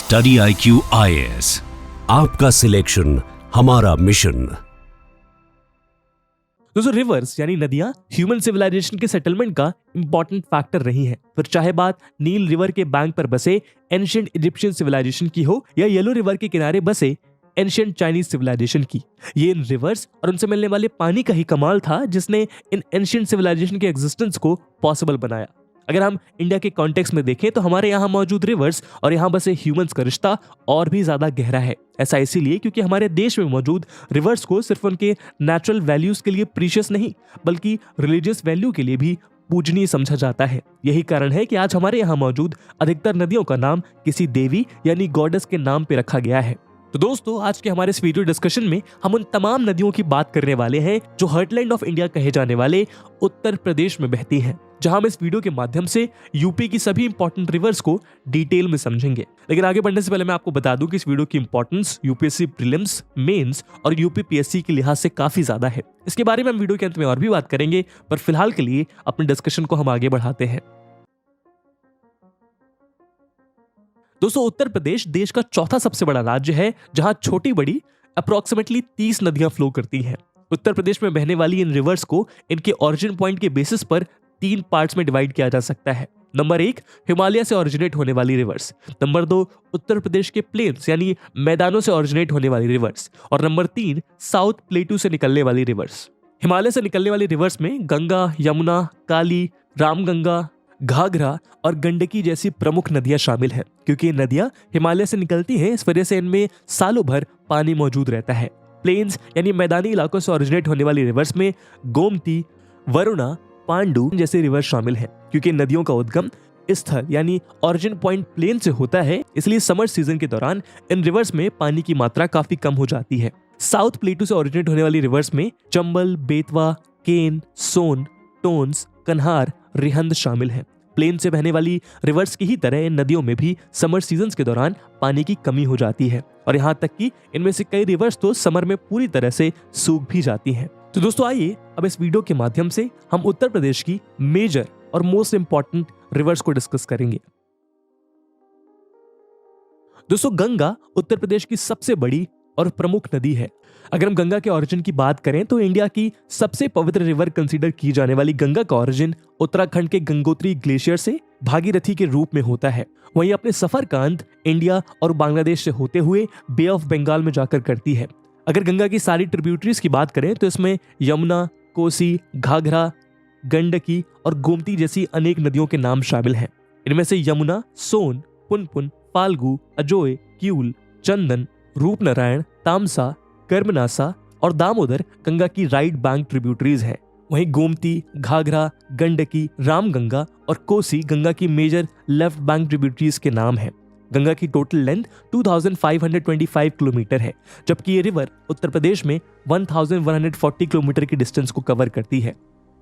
Study IQ IAS, आपका selection हमारा mission. दोस्तों, रिवर्स यानी नदियां ह्यूमन सिविलाइजेशन के सेटलमेंट का इंपॉर्टेंट फैक्टर रही हैं। फिर चाहे बात नील रिवर के बैंक पर बसे एंशिएंट इजिप्शियन सिविलाइजेशन की हो या येलो रिवर के किनारे बसे एंशिएंट चाइनीज सिविलाइजेशन की, ये इन रिवर्स और उनसे मिलने वाले पानी का ही कमाल था जिसने इन एंशिएंट सिविलाइजेशन के एग्जिस्टेंस को पॉसिबल बनाया। अगर हम इंडिया के कॉन्टेक्स्ट में देखें तो हमारे यहाँ मौजूद रिवर्स और यहाँ बसे ह्यूमंस का रिश्ता और भी ज्यादा गहरा है। ऐसा इसीलिए क्योंकि हमारे देश में मौजूद रिवर्स को सिर्फ उनके नेचुरल वैल्यूज के लिए प्रीशियस नहीं बल्कि रिलीजियस वैल्यू के लिए भी पूजनीय समझा जाता है। यही कारण है कि आज हमारे यहाँ मौजूद अधिकतर नदियों का नाम किसी देवी यानी गॉडेस के नाम पे रखा गया है। तो दोस्तों, आज के हमारे इस वीडियो डिस्कशन में हम उन तमाम नदियों की बात करने वाले हैं जो हार्टलैंड ऑफ इंडिया कहे जाने वाले उत्तर प्रदेश में बहती हैं, जहां हम इस वीडियो के माध्यम से यूपी की सभी इंपॉर्टेंट रिवर्स को डिटेल में समझेंगे। लेकिन आगे बढ़ने से पहले मैं आपको बता दूं कि इस वीडियो की इंपॉर्टेंस यूपीएससी प्रीलिम्स, मेंस और यूपीपीएससी के लिहाज से काफी ज्यादा है। इसके बारे में हम वीडियो के अंत में और भी बात करेंगे, पर फिलहाल के लिए अपने डिस्कशन को हम आगे बढ़ाते हैं। दोस्तों, उत्तर प्रदेश देश का चौथा सबसे बड़ा राज्य है जहां छोटी बड़ी अप्रोक्सीमेटली 30 नदियां फ्लो करती हैं। उत्तर प्रदेश में बहने वाली इन रिवर्स को इनके ओरिजिन पॉइंट के बेसिस पर 3 पार्ट्स में डिवाइड किया जा सकता है। नंबर 1, हिमालय से ओरिजिनेट होने वाली रिवर्स। नंबर 2, उत्तर प्रदेश के प्लेन्स यानी मैदानों से ओरिजिनेट होने वाली रिवर्स। और नंबर 3, साउथ प्लेटू से निकलने वाली रिवर्स। हिमालय से निकलने वाली रिवर्स में गंगा, यमुना, काली, रामगंगा, घाघरा और गंडकी जैसी प्रमुख नदियां शामिल हैं। क्योंकि ये नदियां हिमालय से निकलती हैं, इस वजह से इनमें सालों भर पानी मौजूद रहता है। प्लेन्स यानी मैदानी इलाकों से ओरिजिनेट होने वाली रिवर्स में गोमती, वरुणा, पांडु जैसे रिवर शामिल हैं। क्योंकि नदियों का उद्गम स्थल यानी ओरिजिन पॉइंट प्लेन से होता है, इसलिए समर सीजन के दौरान इन रिवर्स में पानी की मात्रा काफी कम हो जाती है। साउथ प्लेटू से ओरिजिनेट होने वाली रिवर्स में चंबल, बेतवा, केन, सोन, टोन्स, कन्हार, रिहंद शामिल हैं। प्लेन से बहने वाली रिवर्स की ही तरह इन नदियों में भी समर सीजन्स के दौरान पानी की कमी हो जाती है और यहाँ तक कि इनमें से कई रिवर्स तो समर में पूरी तरह से सूख भी जाती हैं। तो दोस्तों, आइए अब इस वीडियो के माध्यम से हम उत्तर प्रदेश की मेजर और मोस्ट इंपॉर्टेंट रिवर्स को डिस्कस करेंगे। दोस्तों, गंगा उत्तर प्रदेश की सबसे बड़ी और प्रमुख नदी है। अगर हम गंगा के ओरिजिन की बात करें तो इंडिया की सबसे पवित्र रिवर कंसीडर की जाने वाली गंगा का ओरिजिन उत्तराखंड के गंगोत्री ग्लेशियर से भागीरथी के रूप में होता है। वहीं अपने सफर का अंत इंडिया और बांग्लादेश से होते हुए बे ऑफ बंगाल में जाकर करती है। अगर गंगा की सारी ट्रिब्यूटरीज की बात करें तो इसमें यमुना, कोसी, घाघरा, गंडकी और गोमती जैसी अनेक नदियों के नाम शामिल हैं। इनमें से यमुना, सोन, पुनपुन, फाल्गु, अजोय, किऊल, चंदन, रूपनारायण, तामसा, कर्मनासा और दामोदर गंगा की राइट बैंक ट्रिब्यूटरीज हैं। वहीं गोमती, घाघरा, गंडकी, रामगंगा और कोसी गंगा की मेजर लेफ्ट बैंक ट्रिब्यूटरीज के नाम हैं। गंगा की टोटल लेंथ 2525 किलोमीटर है, जबकि ये रिवर उत्तर प्रदेश में 1140 किलोमीटर की डिस्टेंस को कवर करती है।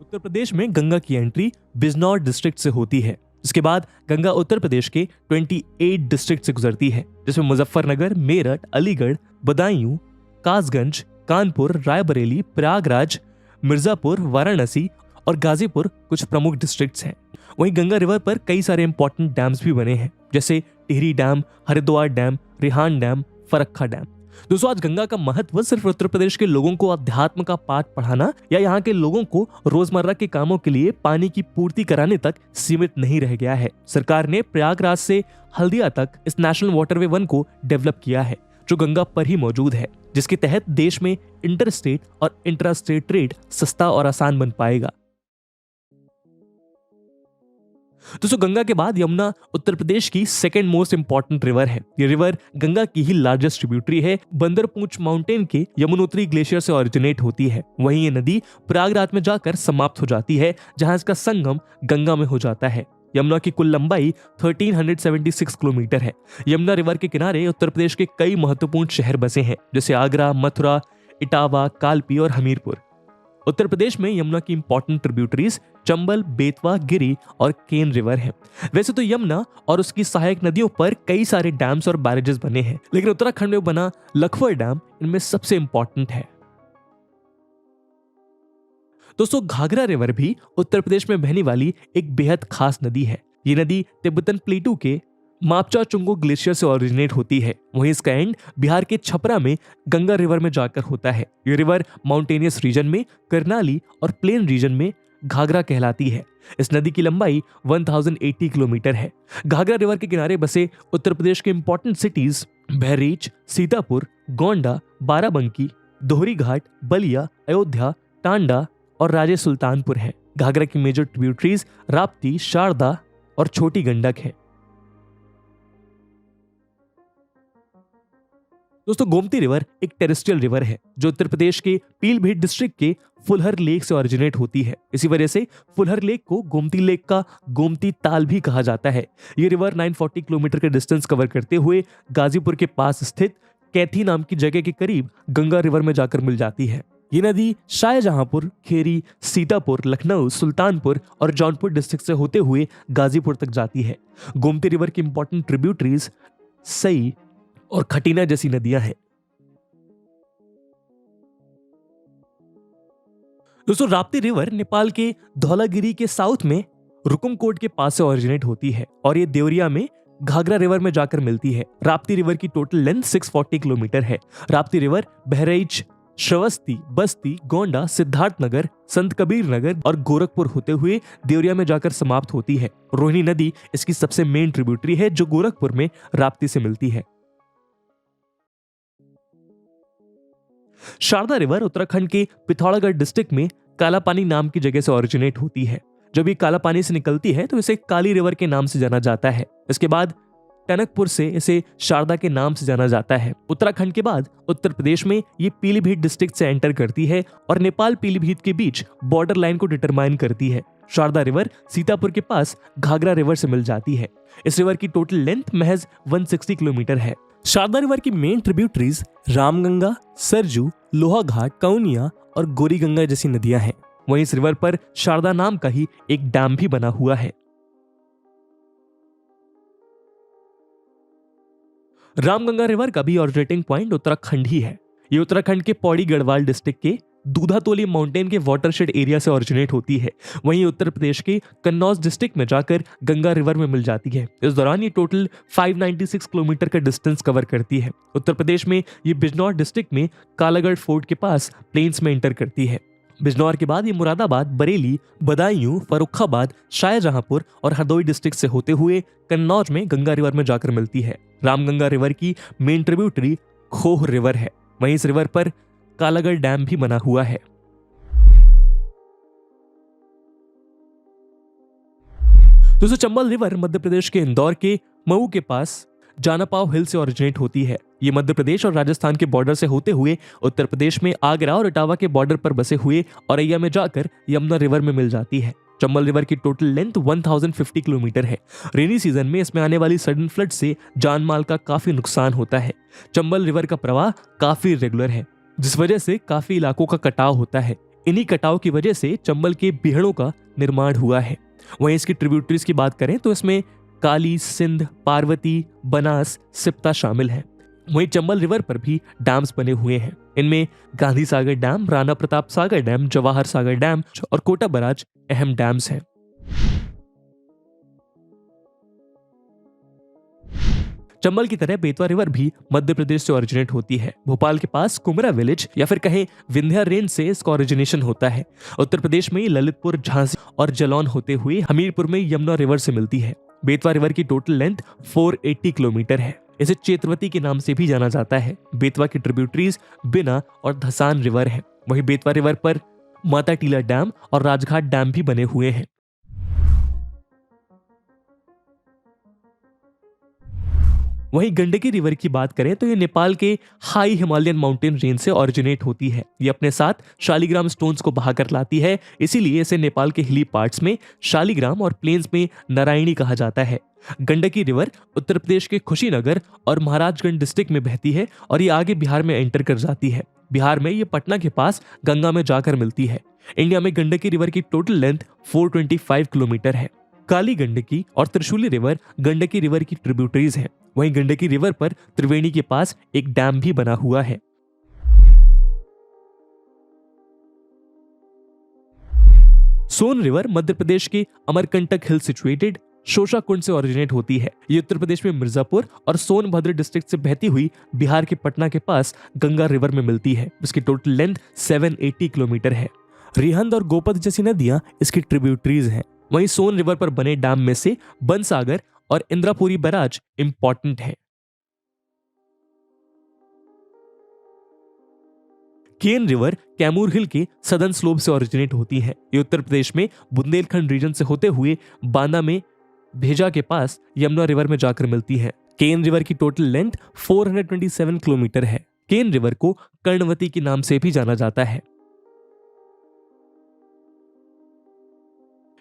उत्तर प्रदेश में गंगा की एंट्री बिजनौर डिस्ट्रिक्ट से होती है। इसके बाद गंगा उत्तर प्रदेश के 28 डिस्ट्रिक्ट से गुजरती है, जिसमें मुजफ्फरनगर, मेरठ, अलीगढ़, बदायूं, कासगंज, कानपुर, रायबरेली, प्रयागराज, मिर्जापुर, वाराणसी और गाजीपुर कुछ प्रमुख डिस्ट्रिक्ट्स हैं। वहीं गंगा रिवर पर कई सारे इंपॉर्टेंट डैम्स भी बने हैं, जैसे Tehri dam, Haridwar dam, Rihan dam, Farakka dam. दोस्तों, आज गंगा का महत्व सिर्फ उत्तर प्रदेश के लोगों को अध्यात्म का पाठ पढ़ाना या यहाँ के लोगों को रोजमर्रा के कामों के लिए पानी की पूर्ति कराने तक सीमित नहीं रह गया है। सरकार ने प्रयागराज से हल्दिया तक इस नेशनल वाटरवे 1 को डेवलप किया है, जो गंगा पर ही मौजूद है, जिसके तहत देश में इंटर स्टेट और इंट्रा स्टेट ट्रेड सस्ता और आसान बन पाएगा। दोस्तों, गंगा के बाद यमुना उत्तर प्रदेश की सेकेंड मोस्ट इंपॉर्टेंट रिवर है। ये रिवर गंगा की ही लार्जेस्ट ट्रिब्यूटरी है। बंदरपूंछ माउंटेन के यमुनोत्री ग्लेशियर से ओरिजिनेट होती है। वहीं ये नदी प्रयागराज में जाकर समाप्त हो जाती है, जहां इसका संगम गंगा में हो जाता है। यमुना की कुल लंबाई 1376 किलोमीटर है। यमुना रिवर के किनारे उत्तर प्रदेश के कई महत्वपूर्ण शहर बसे हैं, जैसे आगरा, मथुरा, इटावा, कालपी और हमीरपुर। उत्तर प्रदेश में यमुना की इंपॉर्टेंट ट्रिब्यूटरीज चंबल, बेतवा, गिरी और केन रिवर हैं। वैसे तो यमुना और उसकी सहायक नदियों पर कई सारे डैम्स और बैरेजेस बने हैं, लेकिन उत्तराखंड में बना लखवर डैम इनमें सबसे इंपॉर्टेंट है। दोस्तों, घाघरा रिवर भी उत्तर प्रदेश में बहने वाली एक बेहद खास नदी है। ये नदी तिब्बतन प्लेटू के मापचा चुंगो ग्लेशियर से ओरिजिनेट होती है। वहीं इसका एंड बिहार के छपरा में गंगा रिवर में जाकर होता है। ये रिवर माउंटेनियस रीजन में कर्नाली और प्लेन रीजन में घाघरा कहलाती है। इस नदी की लंबाई 1080 किलोमीटर है। घाघरा रिवर के किनारे बसे उत्तर प्रदेश के इंपॉर्टेंट सिटीज बहरीच, सीतापुर, गोंडा, बाराबंकी, दोहरी घाट, बलिया, अयोध्या, टांडा और राजे सुल्तानपुर है। घाघरा की मेजर ट्रिब्यूटरीज राप्ती, शारदा और छोटी गंडक है। दोस्तों, गोमती रिवर एक टेरेस्ट्रियल रिवर है जो उत्तर प्रदेश के पीलीभीत डिस्ट्रिक्ट के फुलहर लेक से ओरिजिनेट होती है। इसी वजह से फुलहर लेक को गोमती लेक का गोमती ताल भी कहा जाता है। ये रिवर 940 किलोमीटर का डिस्टेंस कवर करते हुए गाजीपुर के पास स्थित कैथी नाम की जगह के करीब गंगा रिवर में जाकर मिल जाती है। ये नदी शाहजहांपुर, खेरी, सीतापुर, लखनऊ, सुल्तानपुर और जौनपुर डिस्ट्रिक्ट से होते हुए गाजीपुर तक जाती है। गोमती रिवर की इंपॉर्टेंट ट्रिब्यूटरीज सई और खटीना जैसी नदियां हैं। दोस्तों, राप्ती रिवर नेपाल के धौलागिरी के साउथ में रुकुमकोट के पास से ओरिजिनेट होती है और ये देवरिया में घाघरा रिवर में जाकर मिलती है। राप्ती रिवर की टोटल लेंथ 640 किलोमीटर है। राप्ती रिवर बहराइच, श्रावस्ती, बस्ती, गोंडा, सिद्धार्थनगर, संत कबीर नगर और गोरखपुर होते हुए देवरिया में जाकर समाप्त होती है। रोहिणी नदी इसकी सबसे मेन ट्रिब्यूटरी है जो गोरखपुर में राप्ती से मिलती है। शारदा रिवर उत्तराखंड के पिथौरागढ़ डिस्ट्रिक्ट में कालापानी नाम की जगह से ओरिजिनेट होती है। जब ये कालापानी से निकलती है तो इसे काली रिवर के नाम से जाना जाता है। इसके बाद टनकपुर से इसे शारदा के नाम से जाना जाता है। उत्तराखंड के बाद उत्तर प्रदेश में ये पीलीभीत डिस्ट्रिक्ट से एंटर करती है और नेपाल पीलीभीत के बीच बॉर्डर लाइन को डिटरमाइन करती है। शारदा रिवर सीतापुर के पास घाघरा रिवर से मिल जाती है। इस रिवर की टोटल लेंथ महज 160 किलोमीटर है। शारदा रिवर की मेन ट्रिब्यूटरीज रामगंगा, सरजू, लोहाघाट, कौनिया और गोरीगंगा जैसी नदियां हैं। वहीं इस रिवर पर शारदा नाम का ही एक डैम भी बना हुआ है। रामगंगा रिवर का भी ओरिजिनेटिंग पॉइंट उत्तराखंड ही है। ये उत्तराखंड के पौड़ी गढ़वाल डिस्ट्रिक्ट के दूधातोली माउंटेन के वाटरशेड एरिया से ओरिजिनेट होती है। वहीं उत्तर प्रदेश के कन्नौज डिस्ट्रिक्ट में जाकर गंगा रिवर में मिल जाती है। इस दौरान ये टोटल 596 किलोमीटर का डिस्टेंस कवर करती है। उत्तर प्रदेश में ये बिजनौर डिस्ट्रिक्ट में कालागढ़ फोर्ट के पास प्लेन्स में एंटर करती है। बिजनौर के बाद ये मुरादाबाद, बरेली, बदायूं, फर्रुखाबाद, शाहजहांपुर और हरदोई डिस्ट्रिक्ट से होते हुए कन्नौज में गंगा रिवर में जाकर मिलती है। रामगंगा रिवर की मेन ट्रिब्यूटरी खोह रिवर है। वहीं इस रिवर पर कालागढ़ डैम भी बना हुआ है। दोस्तों, चंबल रिवर मध्य प्रदेश के इंदौर के मऊ के पास जानापाव हिल से ओरिजिनेट होती है। ये मध्य प्रदेश और राजस्थान के बॉर्डर से होते हुए उत्तर प्रदेश में आगरा और इटावा के बॉर्डर पर बसे हुए औरैया में जाकर यमुना रिवर में मिल जाती है। चंबल रिवर की टोटल लेंथ 1050 किलोमीटर है। रेनी सीजन में इसमें आने वाली सडन फ्लड से जान माल का काफी नुकसान होता है। चंबल रिवर का प्रवाह काफी रेगुलर है, जिस वजह से काफी इलाकों का कटाव होता है। इन्हीं कटाव की वजह से चंबल के बिहड़ों का निर्माण हुआ है। वहीं इसकी ट्रिब्यूटरीज की बात करें तो इसमें काली, सिंध, पार्वती, बनास, सिप्ता शामिल है। वहीं चंबल रिवर पर भी डैम्स बने हुए हैं। इनमें Gandhi Sagar dam, Rana Pratap Sagar dam, Jawahar Sagar dam और कोटा बराज अहम डैम्स हैं। चंबल की तरह बेतवा रिवर भी मध्य प्रदेश से ओरिजिनेट होती है। भोपाल के पास कुमरा विलेज या फिर कहें विंध्या रेंज से इसका ओरिजिनेशन होता है। उत्तर प्रदेश में ललितपुर, झांसी और जलौन होते हुए हमीरपुर में यमुना रिवर से मिलती है। बेतवा रिवर की टोटल लेंथ 480 किलोमीटर है। इसे चेतवती के नाम से भी जाना जाता है। बेतवा की ट्रिब्यूटरीज बिना और धसान रिवर है। वहीं बेतवा रिवर पर माता टीला डैम और राजघाट डैम भी बने हुए हैं। वहीं गंडकी रिवर की बात करें तो ये नेपाल के हाई हिमालयन माउंटेन रेंज से ओरिजिनेट होती है। ये अपने साथ शालिग्राम स्टोन्स को बहाकर लाती है, इसीलिए इसे नेपाल के हिली पार्ट्स में शालिग्राम और प्लेन्स में नारायणी कहा जाता है। गंडकी रिवर उत्तर प्रदेश के कुशीनगर और महाराजगंज डिस्ट्रिक्ट में बहती है और ये आगे बिहार में एंटर कर जाती है। बिहार में ये पटना के पास गंगा में जाकर मिलती है। इंडिया में गंडकी रिवर की टोटल लेंथ 425 किलोमीटर है। काली गंडकी और त्रिशूली रिवर गंडकी रिवर की ट्रिब्यूटरीज हैं। वहीं गंडकी रिवर पर त्रिवेणी के पास एक डैम भी बना हुआ है। सोन रिवर मध्य प्रदेश के अमरकंटक हिल सिचुएटेड शोषा कुंड से ओरिजिनेट होती है। ये उत्तर प्रदेश में मिर्जापुर और सोनभद्र डिस्ट्रिक्ट से बहती हुई बिहार के पटना के पास गंगा रिवर में मिलती है। इसकी टोटल लेंथ 780 किलोमीटर है। रिहंद और गोपद जैसी नदियां इसकी ट्रिब्यूटरीज हैं। वहीं सोन रिवर पर बने डैम में से बनसागर और इंद्रापुरी बैराज इंपॉर्टेंट है। केन रिवर कैमूर हिल के सदर्न स्लोप से ओरिजिनेट होती है। ये उत्तर प्रदेश में बुंदेलखंड रीजन से होते हुए बांदा में भेजा के पास यमुना रिवर में जाकर मिलती है। केन रिवर की टोटल लेंथ 427 किलोमीटर है। केन रिवर को कर्णवती के नाम से भी जाना जाता है।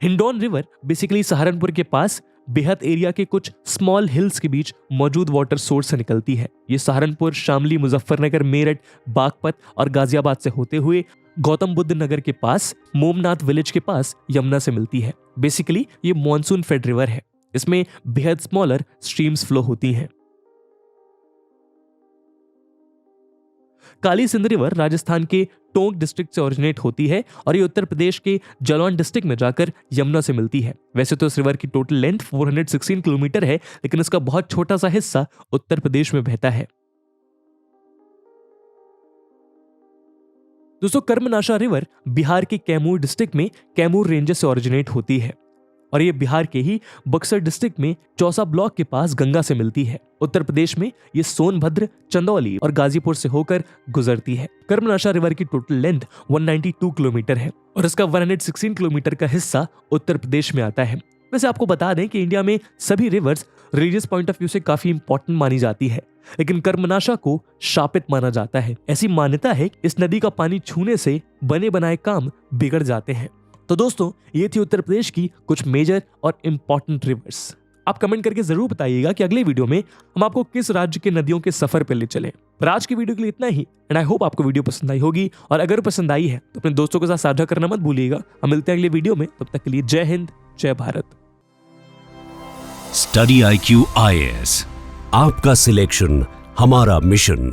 हिंडौन रिवर बेसिकली सहारनपुर के पास बेहद एरिया के कुछ स्मॉल हिल्स के बीच मौजूद वाटर सोर्स से निकलती है। ये सहारनपुर, शामली, मुजफ्फरनगर, मेरठ, बागपत और गाजियाबाद से होते हुए गौतम बुद्ध नगर के पास मोमनाथ विलेज के पास यमुना से मिलती है। बेसिकली ये मॉनसून फेड रिवर है। इसमें बेहद स्मॉलर स्ट्रीम्स फ्लो होती हैं। काली सिंध रिवर राजस्थान के टोंक डिस्ट्रिक्ट से ओरिजिनेट होती है और ये उत्तर प्रदेश के जालौन डिस्ट्रिक्ट में जाकर यमुना से मिलती है। वैसे तो इस रिवर की टोटल लेंथ 416 किलोमीटर है, लेकिन इसका बहुत छोटा सा हिस्सा उत्तर प्रदेश में बहता है। दोस्तों, कर्मनाशा रिवर बिहार के कैमूर डिस्ट्रिक्ट में कैमूर रेंजेस से ओरिजिनेट होती है और ये बिहार के ही बक्सर डिस्ट्रिक्ट में चौसा ब्लॉक के पास गंगा से मिलती है। उत्तर प्रदेश में ये सोनभद्र, चंदौली और गाजीपुर से होकर गुजरती है। कर्मनाशा रिवर की टोटल लेंथ 192 किलोमीटर है और इसका 116 किलोमीटर का हिस्सा उत्तर प्रदेश में आता है। वैसे आपको बता दें कि इंडिया में सभी reverse religious point of view से काफी इंपॉर्टेंट मानी जाती है, लेकिन कर्मनाशा को शापित माना जाता है। ऐसी मान्यता है कि इस नदी का पानी छूने से बने बनाए काम बिगड़ जाते हैं। तो दोस्तों, ये थी उत्तर प्रदेश की कुछ मेजर और इंपॉर्टेंट रिवर्स। आप कमेंट करके जरूर बताइएगा कि अगले वीडियो में हम आपको किस राज्य के नदियों के सफर पे ले चलें। पर आज की वीडियो के लिए इतना ही एंड आई होप आपको वीडियो पसंद आई होगी, और अगर पसंद आई है तो अपने दोस्तों के साथ साझा करना मत भूलिएगा। हम मिलते हैं अगले वीडियो में, तब तक के लिए जय हिंद, जय भारत। स्टडी IQ IAS, आपका सिलेक्शन हमारा मिशन।